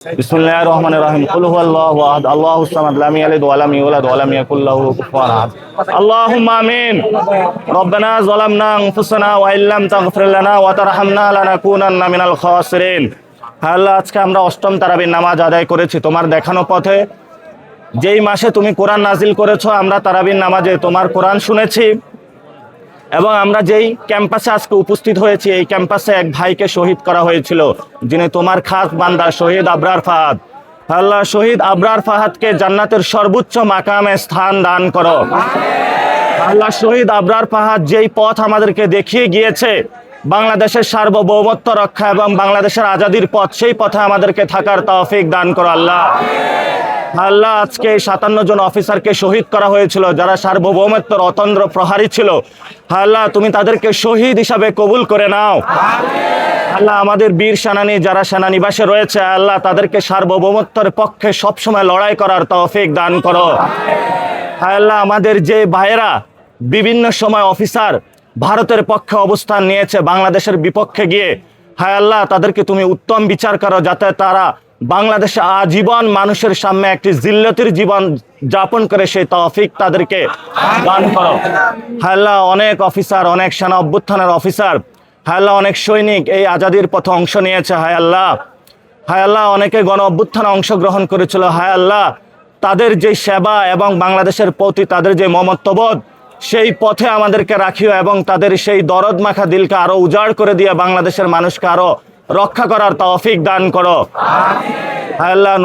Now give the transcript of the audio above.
বিসমিল্লাহির রহমানির রহিম কুল হুয়াল্লাহু আহাদ আল্লাহুস সামাদ লাম ইয়ালিদ ওয়া লাম ইউলাদ ওয়া লাম ইয়াকুল লাহু কুফুয়ান আহাদ আল্লাহুম্মা আমিন রব্বানা যালামনা আনফুসানা ওয়া ইল্লাম তাগফির লানা ওয়া তারহামনা লানাকুনান্না মিনাল খাসিরিন। আল্লাহ, আজকে আমরা অষ্টম তারাবির নামাজ আদায় করেছি তোমার দেখানো পথে। যেই মাসে তুমি কোরআন নাজিল করেছো, আমরা তারাবির নামাজে তোমার কোরআন শুনেছি এবং আমরা যেই ক্যাম্পাসে আজকে উপস্থিত হয়েছি, এই ক্যাম্পাসে এক ভাইকে শহীদ করা হয়েছিল, যিনি তোমার খাস বান্দা শহীদ আবরার ফাহাদ। আল্লাহ, শহীদ আবরার ফাহাদকে জান্নাতের সর্বোচ্চ মাকামে স্থান দান করো। আল্লাহ, শহীদ আবরার ফাহাদ যেই পথ আমাদেরকে দেখিয়ে গিয়েছে, বাংলাদেশের সার্বভৌমত্ব রক্ষা এবং বাংলাদেশের আজাদির পথ, সেই পথে আমাদেরকে থাকার তৌফিক দান করো। আল্লাহ, আল্লাহ, আজকে 57 জন অফিসারকে শহীদ করা হয়েছিল, যারা সার্বভৌমত্বের অতন্দ্র প্রহারী ছিল। আল্লাহ, তুমি তাদেরকে শহীদ হিসাবে কবুল করে নাও। আল্লাহ, আমাদের বীর সেনানী যারা সেনানিবাসে রয়েছে, আল্লাহ তাদেরকে সার্বভৌমত্বের পক্ষে সবসময় লড়াই করার তৌফিক দান করো। আল্লাহ, আমাদের যে ভাইয়েরা বিভিন্ন সময় অফিসার ভারতের পক্ষে অবস্থান নিয়েছে বাংলাদেশের বিপক্ষে গিয়ে, হায় আল্লাহ তাদেরকে তুমি উত্তম বিচার করো, যাতে তারা বাংলাদেশে আজীবন মানুষের সামনে একটি জিল্লতির জীবন যাপন করে, সেই তৌফিক তাদেরকে দান করো। হায় আল্লাহ, অনেক অফিসার, অনেক সেনা অভ্যুত্থানের অফিসার, হায় আল্লাহ অনেক সৈনিক এই আজাদির পথে অংশ নিয়েছে। হায় আল্লাহ, হায় আল্লাহ অনেকে গণ অভ্যুত্থানে অংশগ্রহণ করেছিল। হায় আল্লাহ, তাদের যে সেবা এবং বাংলাদেশের প্রতি তাদের যে মমত্ববোধ, সেই পথে আমাদেরকে রাখিও এবং তাদের সেই দরদ মাখা দিলকে আরো উজাড় করে দিয়ে বাংলাদেশের মানুষকে আরো রক্ষা করার তৌফিক দান করো। আল্লাহ,